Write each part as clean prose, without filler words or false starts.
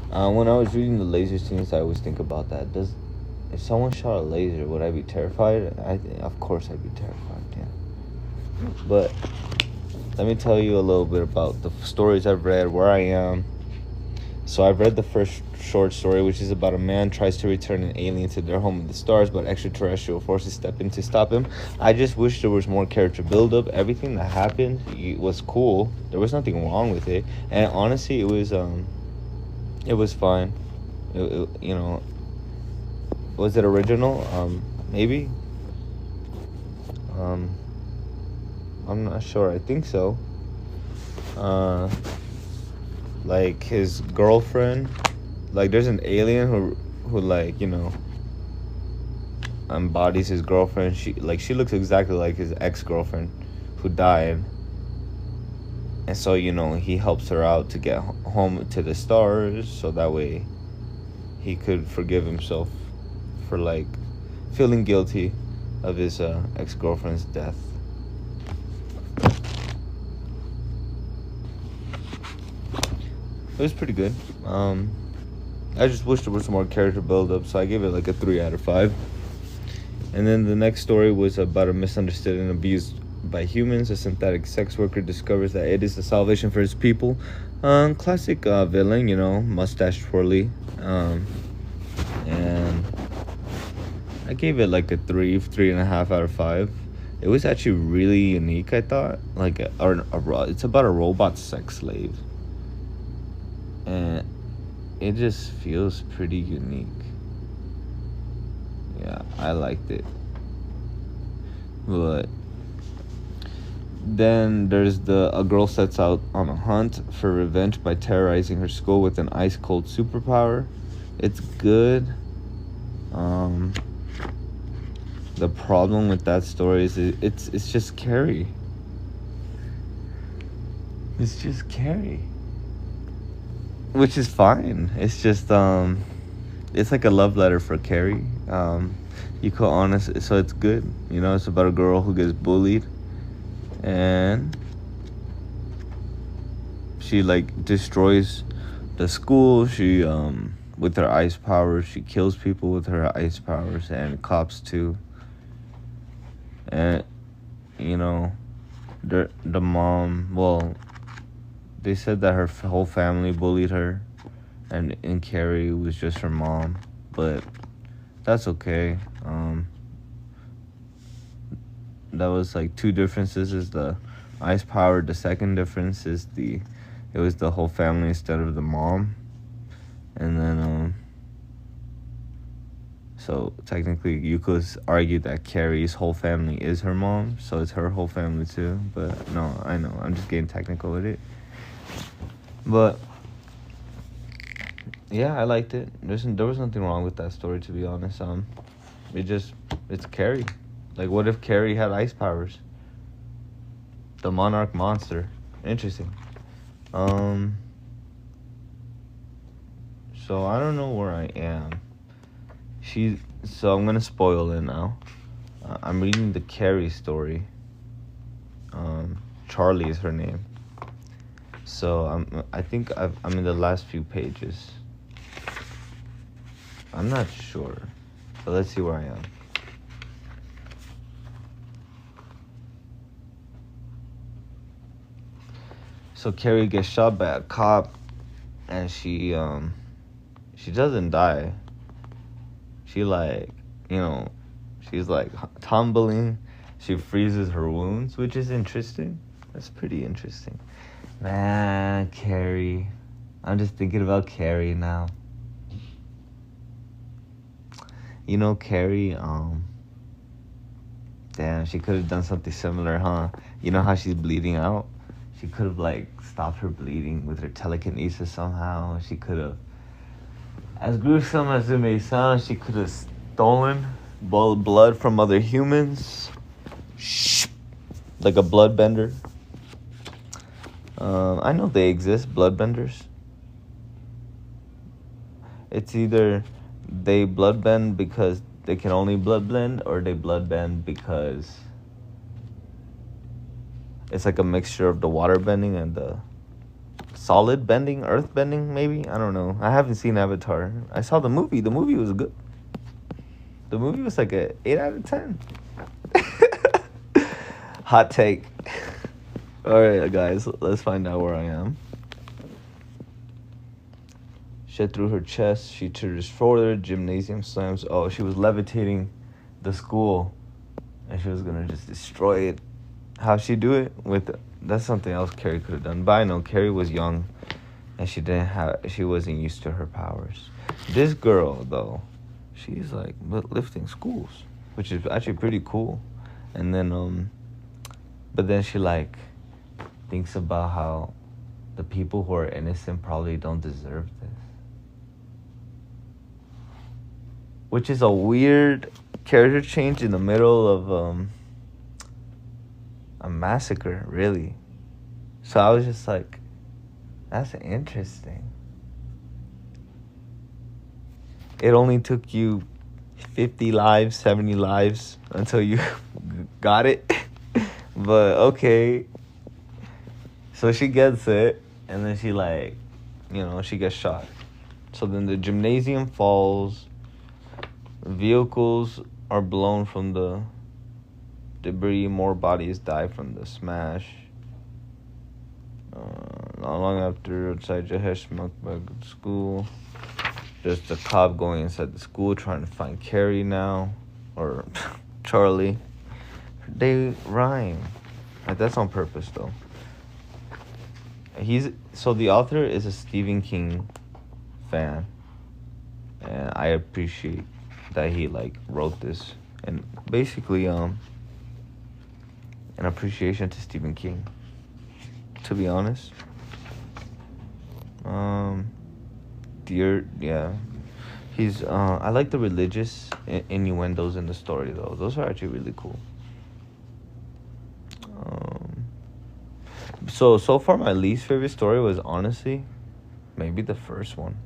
When I was reading the laser scenes, I always think about that. Does If someone shot a laser, would I be terrified? Of course, I'd be terrified. Yeah. But let me tell you a little bit about the stories I've read, where I am. So I've read the first short story, which is about a man tries to return an alien to their home in the stars, but extraterrestrial forces step in to stop him. I just wish there was more character build-up. Everything that happened was cool. There was nothing wrong with it, and honestly, it was fine. You know, was it original? Maybe. Um, I'm not sure. I think so. Like his girlfriend, like there's an alien who like, embodies his girlfriend. She looks exactly like his ex-girlfriend who died. And so, he helps her out to get home to the stars so that way he could forgive himself for like feeling guilty of his ex-girlfriend's death. It was pretty good. I just wish there was some more character build-up, so I gave it like a 3 out of 5. And then the next story was about a misunderstood and abused by humans. A synthetic sex worker discovers that it is the salvation for his people. Classic villain, mustache twirly. And I gave it like a 3.5 out of 5. It was actually really unique, I thought. Like, it's about a robot sex slave. And it just feels pretty unique. Yeah, I liked it. But then there's a girl sets out on a hunt for revenge by terrorizing her school with an ice cold superpower. It's good. The problem with that story is it's just Carrie. It's just Carrie. Which is fine. It's just it's like a love letter for Carrie. You could honestly, so it's good. It's about a girl who gets bullied, and she like destroys the school. She with her ice powers, she kills people with her ice powers, and cops too. And the mom, well, they said that her whole family bullied her, and Carrie was just her mom, but that's okay. That was like two differences. Is the ice power. The second difference is it was the whole family instead of the mom, and then so technically you could argue that Carrie's whole family is her mom, so it's her whole family too. But no, I know I'm just getting technical with it. But yeah, I liked it. There was nothing wrong with that story, to be honest. It's Carrie. Like, what if Carrie had ice powers? The Monarch monster. Interesting. So I don't know where I am. So I'm gonna spoil it now. I'm reading the Carrie story. Charlie is her name. So I think I'm in the last few pages. I'm not sure, but let's see where I am. So Carrie gets shot by a cop, and she doesn't die. She she's like tumbling. She freezes her wounds, which is interesting. That's pretty interesting. Man, Carrie. I'm just thinking about Carrie now. Carrie, damn, she could have done something similar, huh? You know how she's bleeding out? She could have, like, stopped her bleeding with her telekinesis somehow. She could have, as gruesome as it may sound, she could have stolen blood from other humans. Like a bloodbender. I know they exist, bloodbenders. It's either they bloodbend because they can only bloodbend, or they bloodbend because it's like a mixture of the water bending and the solid bending, earth bending, maybe. I don't know. I haven't seen Avatar. I saw the movie. The movie was good. The movie was like a 8 out of 10. Hot take. All right, guys, let's find out where I am. Shed through her chest. She turns forward. Gymnasium slams. Oh, she was levitating the school, and she was gonna just destroy it. How'd she do it? That's something else Carrie could have done. But I know Carrie was young, and she wasn't used to her powers. This girl though, she's like lifting schools, which is actually pretty cool. And then but then she like thinks about how the people who are innocent probably don't deserve this, which is a weird character change in the middle of a massacre, really. So I was just like, that's interesting. It only took you 50 lives, 70 lives until you got it. But okay. So she gets it, and then she like, she gets shot. So then the gymnasium falls. Vehicles are blown from the debris. More bodies die from the smash. Not long after, outside Jahesh Makbag school, there's the cop going inside the school trying to find Carrie now, or Charlie. They rhyme. Like, that's on purpose though. So the author is a Stephen King fan, and I appreciate that he like wrote this, and basically an appreciation to Stephen King, to be honest. He's I like the religious innuendos in the story though. Those are actually really cool. So far my least favorite story was honestly maybe the first one.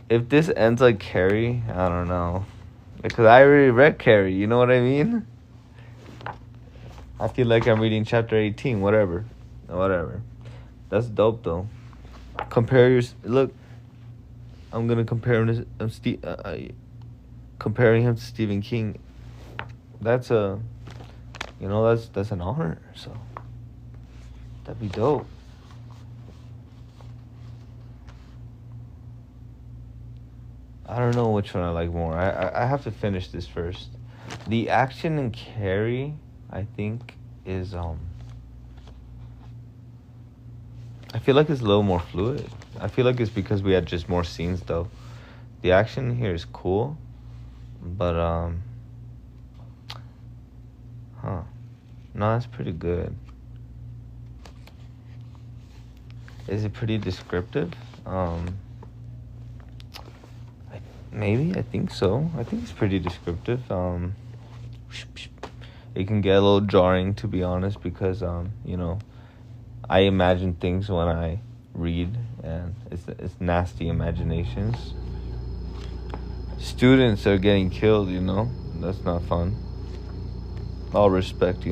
If this ends like Carrie, I don't know, because I already read Carrie, you know what I mean? I feel like I'm reading chapter 18, whatever. That's dope though. Look, I'm gonna compare him to comparing him to Stephen King. That's that's an honor. So that'd be dope. I don't know which one I like more. I have to finish this first. The action in Carrie, I think, is I feel like it's a little more fluid. I feel like it's because we had just more scenes though. The action here is cool, but no, that's pretty good. Is it pretty descriptive? Maybe, I think so. I think it's pretty descriptive. It can get a little jarring, to be honest, because I imagine things when I read, and it's nasty imaginations. Students are getting killed, that's not fun. All respect,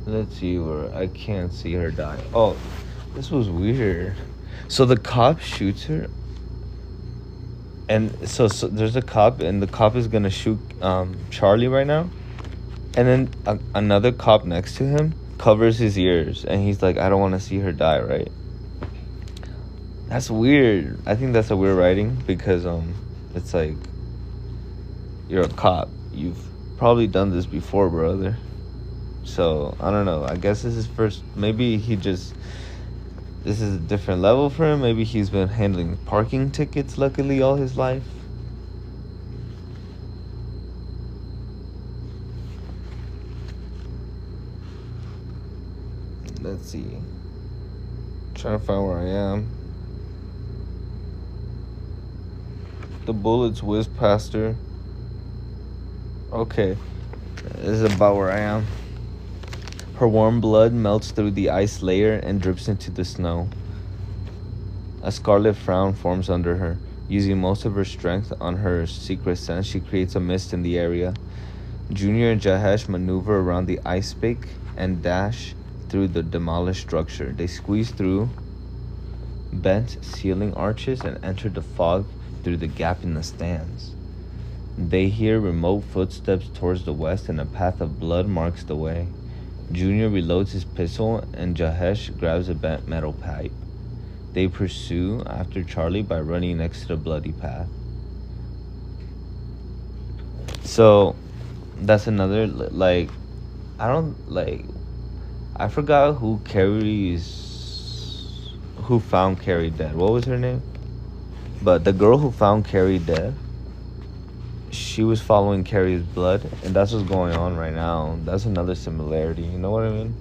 Let's see where I can't see her die. Oh, this was weird. So the cop shoots her, and so there's a cop, and the cop is gonna shoot Charlie right now, and then another cop next to him covers his ears, and he's like, I don't want to see her die, right? That's weird. I think that's a weird writing, because it's like, you're a cop, you've probably done this before, brother. So I don't know, I guess this is first. Maybe this is a different level for him. Maybe he's been handling parking tickets luckily all his life. Let's see. Trying to find where I am. The bullets whiz past her. Okay, this is about where I am. Her warm blood melts through the ice layer and drips into the snow. A scarlet frown forms under her Using most of her strength on her secret sense, she creates a mist in the area. Junior and Jahesh maneuver around the ice pick and dash through the demolished structure. They squeeze through bent ceiling arches and enter the fog through the gap in the stands. They hear remote footsteps towards the west, and a path of blood marks the way. Junior reloads his pistol, and Jahesh grabs a bent metal pipe. They pursue after Charlie by running next to the bloody path. So, that's another, like, I forgot who found Carrie dead. What was her name? But the girl who found Carrie dead, she was following Carrie's blood, and that's what's going on right now. That's another similarity, you know what I mean?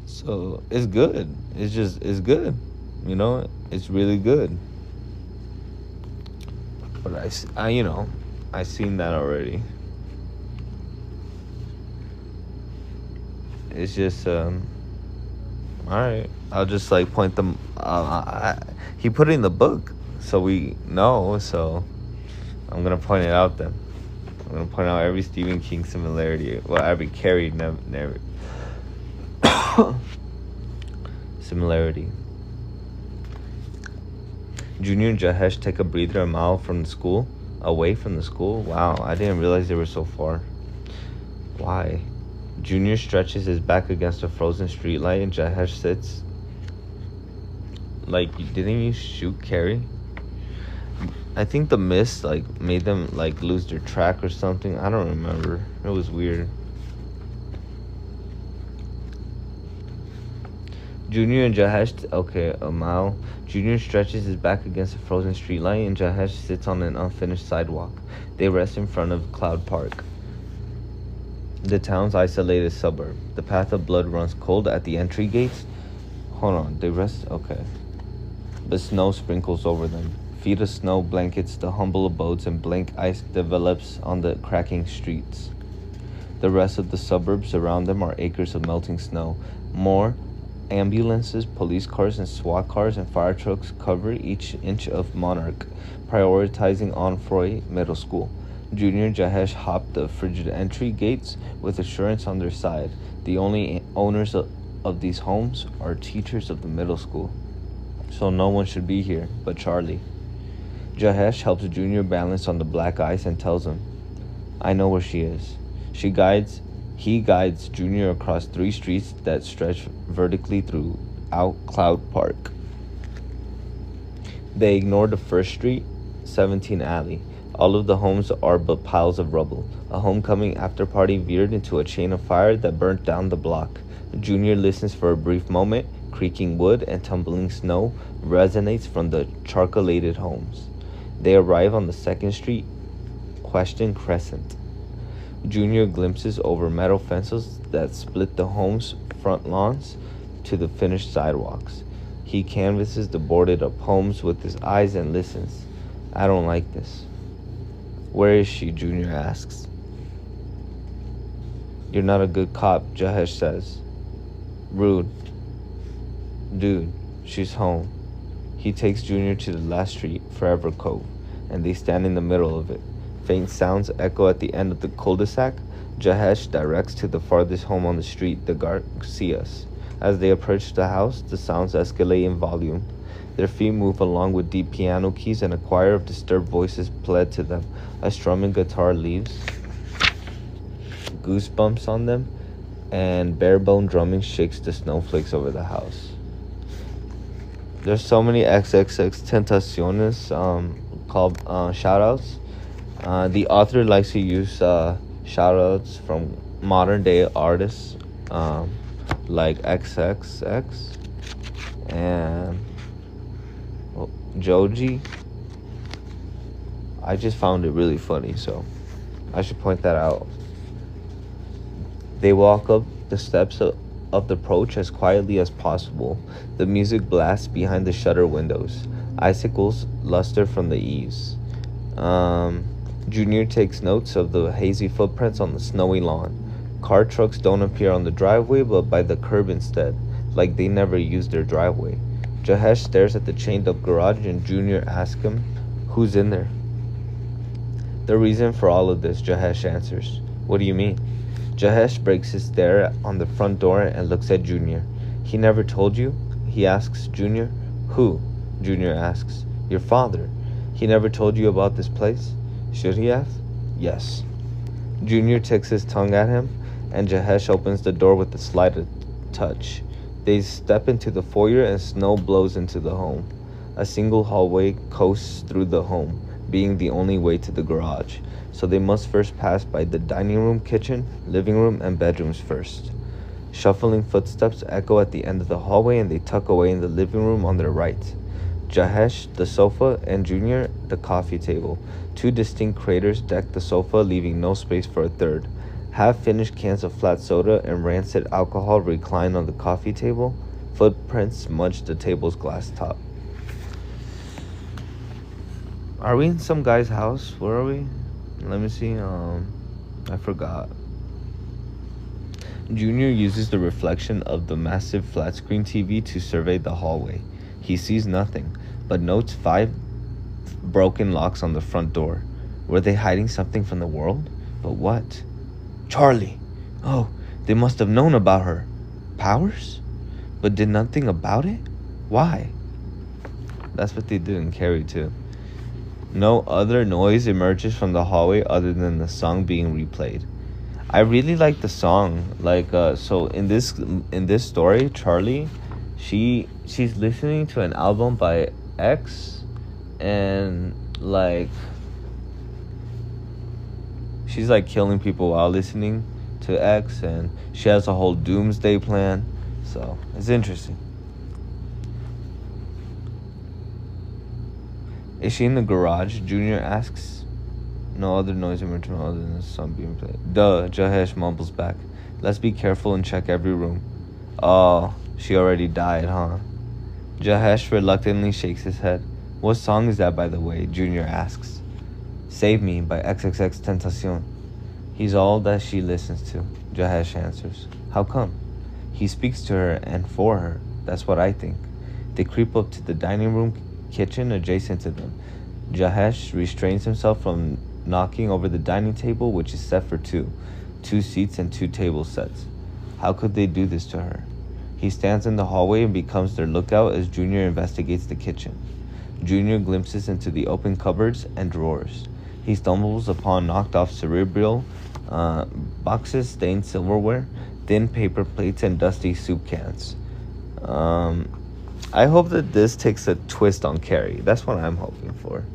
So it's good. It's good, you know. It's really good. But I seen that already. It's just all right. I'll just like point them. He put it in the book, so we know. So I'm gonna point it out then. I'm gonna point out every Stephen King similarity. Well, every Carrie never similarity. Junior and Jahesh take a breather a mile from the school, away from the school. Wow, I didn't realize they were so far. Why? Junior stretches his back against a frozen streetlight, and Jahesh sits. Like, didn't you shoot Carrie? I think the mist like made them like lose their track or something. I don't remember. It was weird. Junior and Jahesh, okay, a mile. Junior stretches his back against a frozen streetlight, and Jahesh sits on an unfinished sidewalk. They rest in front of Cloud Park, the town's isolated suburb. The path of blood runs cold at the entry gates. Hold on, they rest? Okay. But snow sprinkles over them. Feet of snow blankets the humble abodes, and blank ice develops on the cracking streets. The rest of the suburbs around them are acres of melting snow. More ambulances, police cars, and SWAT cars and fire trucks cover each inch of Monarch, prioritizing Onfroy Middle School. Junior and Jahesh hop the frigid entry gates with assurance on their side. The only owners of these homes are teachers of the middle school, so no one should be here but Charlie. Jahesh helps Junior balance on the black ice and tells him, "I know where she is." He guides Junior across 3 streets that stretch vertically throughout Cloud Park. They ignore the first street, 17 Alley. All of the homes are but piles of rubble. A homecoming after party veered into a chain of fire that burnt down the block. Junior listens for a brief moment. Creaking wood and tumbling snow resonates from the charcoalated homes. They arrive on the 2nd Street, Question Crescent. Junior glimpses over metal fences that split the homes' front lawns to the finished sidewalks. He canvasses the boarded up homes with his eyes and listens. "I don't like this." "Where is she?" Junior asks. "You're not a good cop," Jahesh says. "Rude." "Dude, she's home." He takes Junior to the last street, Forever Cove, and they stand in the middle of it. Faint sounds echo at the end of the cul-de-sac. Jahesh directs to the farthest home on the street, the Garcias. As they approach the house, the sounds escalate in volume. Their feet move along with deep piano keys, and a choir of disturbed voices pled to them. A strumming guitar leaves goosebumps on them, and bare-bone drumming shakes the snowflakes over the house. There's so many XXX Tentaciones called shoutouts. The author likes to use shoutouts from modern day artists like XXX and Joji. I just found it really funny, so I should point that out. They walk up the steps of the approach as quietly as possible. The music blasts behind the shutter windows. Icicles luster from the eaves. Junior takes notes of the hazy footprints on the snowy lawn. Car trucks don't appear on the driveway, but by the curb instead, like they never used their driveway. Jahesh stares at the chained-up garage and Junior asks him, "Who's in there?" "The reason for all of this," Jahesh answers. "What do you mean?" Jahesh breaks his stare on the front door and looks at Junior. "He never told you?" he asks Junior. "Who?" Junior asks. "Your father. He never told you about this place?" "Should he have?" "Yes." Junior ticks his tongue at him, and Jahesh opens the door with a slight touch. They step into the foyer and snow blows into the home. A single hallway coasts through the home, being the only way to the garage, so they must first pass by the dining room, kitchen, living room, and bedrooms first. Shuffling footsteps echo at the end of the hallway and they tuck away in the living room on their right. Jahesh, the sofa, and Junior, the coffee table. Two distinct craters deck the sofa, leaving no space for a third. Half-finished cans of flat soda and rancid alcohol recline on the coffee table. Footprints smudge the table's glass top. Are we in some guy's house? Where are we? Let me see. I forgot. Junior uses the reflection of the massive flat-screen TV to survey the hallway. He sees nothing, but notes 5 broken locks on the front door. Were they hiding something from the world? But what? Charlie! Oh, they must have known about her. Powers? But did nothing about it? Why? That's what they didn't carry to. No other noise emerges from the hallway other than the song being replayed. I really like the song. So in this story, Charlie, she's listening to an album by X, and she's killing people while listening to X, and she has a whole doomsday plan. So it's interesting. Is she in the garage? Junior asks. No other noise emerging other than the song being played. Duh, Jahesh mumbles back. Let's be careful and check every room. Oh, she already died, huh? Jahesh reluctantly shakes his head. What song is that, by the way? Junior asks. Save Me by XXX Tentacion. He's all that she listens to, Jahesh answers. How come? He speaks to her and for her. That's what I think. They creep up to the dining room kitchen adjacent to them. Jahesh restrains himself from knocking over the dining table, which is set for two seats and 2 table sets. How could they do this to her? He stands in the hallway and becomes their lookout as Junior investigates the kitchen. Junior glimpses into the open cupboards and drawers. He stumbles upon knocked off cereal boxes, stained silverware, thin paper plates, and dusty soup cans. I hope that this takes a twist on Carrie. That's what I'm hoping for.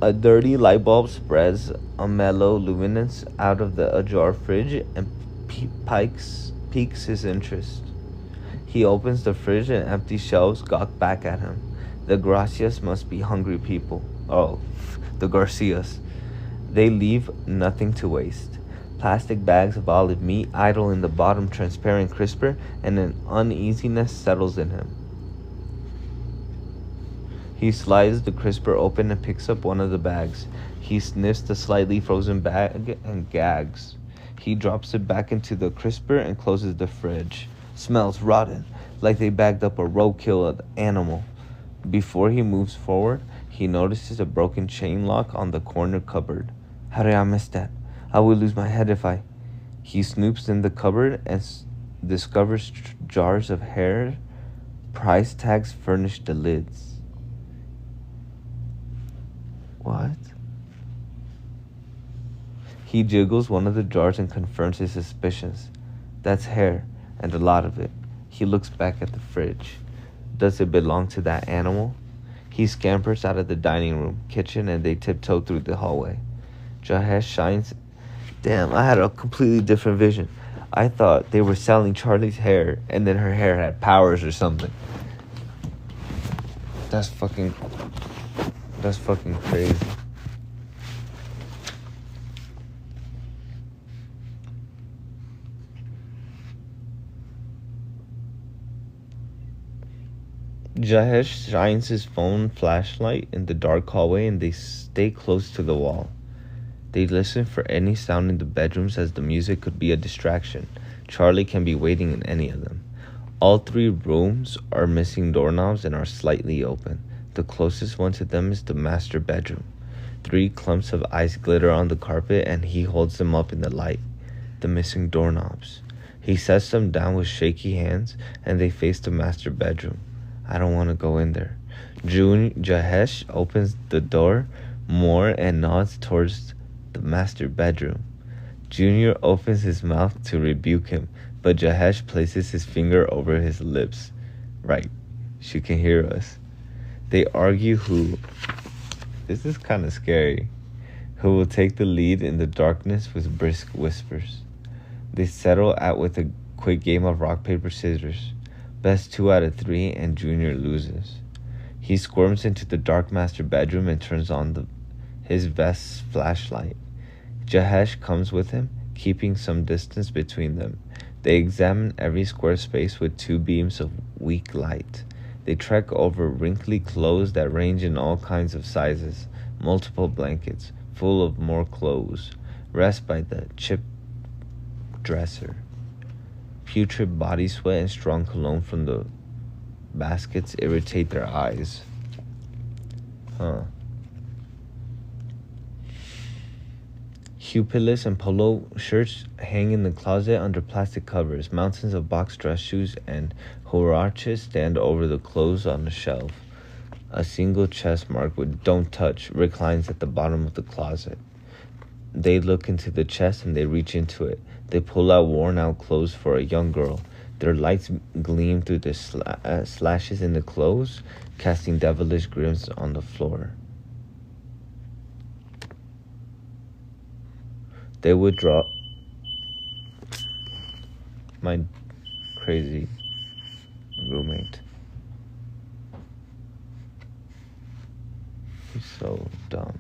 A dirty light bulb spreads a mellow luminance out of the ajar fridge and piques his interest. He opens the fridge and empty shelves gawk back at him. The Gracias must be hungry people. Oh, the Garcias. They leave nothing to waste. Plastic bags of olive meat idle in the bottom transparent crisper, and an uneasiness settles in him. He slides the crisper open and picks up one of the bags. He sniffs the slightly frozen bag and gags. He drops it back into the crisper and closes the fridge. Smells rotten, like they bagged up a roadkill animal. Before he moves forward, he notices a broken chain lock on the corner cupboard. How did I miss that? I would lose my head if I... He snoops in the cupboard and discovers jars of hair. Price tags furnish the lids. What? He jiggles one of the jars and confirms his suspicions. That's hair, and a lot of it. He looks back at the fridge. Does it belong to that animal? He scampers out of the dining room, kitchen, and they tiptoe through the hallway. Jahesh shines. Damn, I had a completely different vision. I thought they were selling Charlie's hair, and then her hair had powers or something. That's fucking crazy. Jahesh shines his phone flashlight in the dark hallway and they stay close to the wall. They listen for any sound in the bedrooms as the music could be a distraction. Charlie can be waiting in any of them. All three rooms are missing doorknobs and are slightly open. The closest one to them is the master bedroom. 3 clumps of ice glitter on the carpet and he holds them up in the light. The missing doorknobs. He sets them down with shaky hands and they face the master bedroom. I don't want to go in there. Jahesh opens the door more and nods towards the master bedroom. Junior opens his mouth to rebuke him, but Jahesh places his finger over his lips. Right, she can hear us. They argue this is kind of scary, who will take the lead in the darkness with brisk whispers. They settle out with a quick game of rock, paper, scissors. Best 2 out of 3 and Junior loses. He squirms into the dark master bedroom and turns on his vest's flashlight. Jahesh comes with him, keeping some distance between them. They examine every square space with 2 beams of weak light. They trek over wrinkly clothes that range in all kinds of sizes, multiple blankets, full of more clothes, rest by the chipped dresser. Putrid body sweat and strong cologne from the baskets irritate their eyes. Huepillas and polo shirts hang in the closet under plastic covers. Mountains of box dress shoes and huaraches stand over the clothes on the shelf. A single chest marked with "Don't touch" reclines at the bottom of the closet. They look into the chest and they reach into it. They pull out worn-out clothes for a young girl. Their lights gleam through the slashes in the clothes, casting devilish grins on the floor. They withdraw. My crazy roommate. He's so dumb.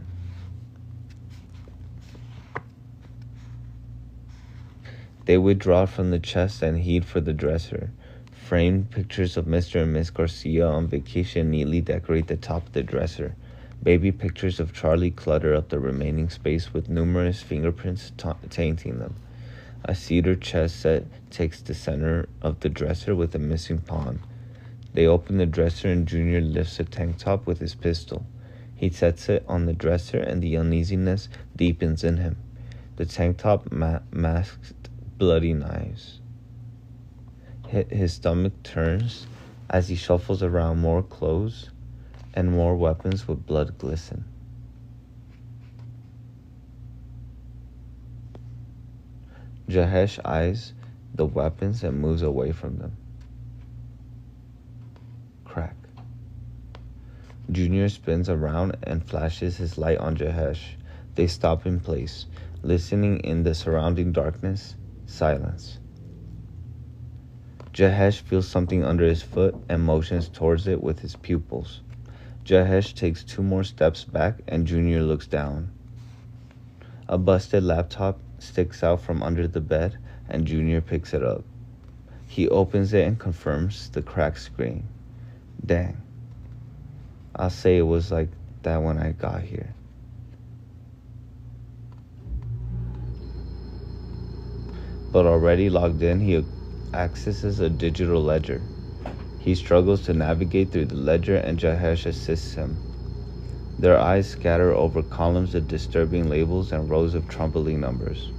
They withdraw from the chest and head for the dresser. Framed pictures of Mr. and Miss Garcia on vacation neatly decorate the top of the dresser. Baby pictures of Charlie clutter up the remaining space with numerous fingerprints tainting them. A cedar chest set takes the center of the dresser with a missing pawn. They open the dresser and Junior lifts a tank top with his pistol. He sets it on the dresser and the uneasiness deepens in him. The tank top masks bloody knives. His stomach turns as he shuffles around more clothes and more weapons with blood glisten. Jahesh eyes the weapons and moves away from them. Crack. Junior spins around and flashes his light on Jahesh. They stop in place, listening in the surrounding darkness. Silence. Jahesh feels something under his foot and motions towards it with his pupils. Jahesh takes 2 more steps back and Junior looks down. A busted laptop sticks out from under the bed and Junior picks it up. He opens it and confirms the cracked screen. Dang. I'll say it was like that when I got here. But already logged in, he accesses a digital ledger. He struggles to navigate through the ledger and Jahesh assists him. Their eyes scatter over columns of disturbing labels and rows of troubling numbers.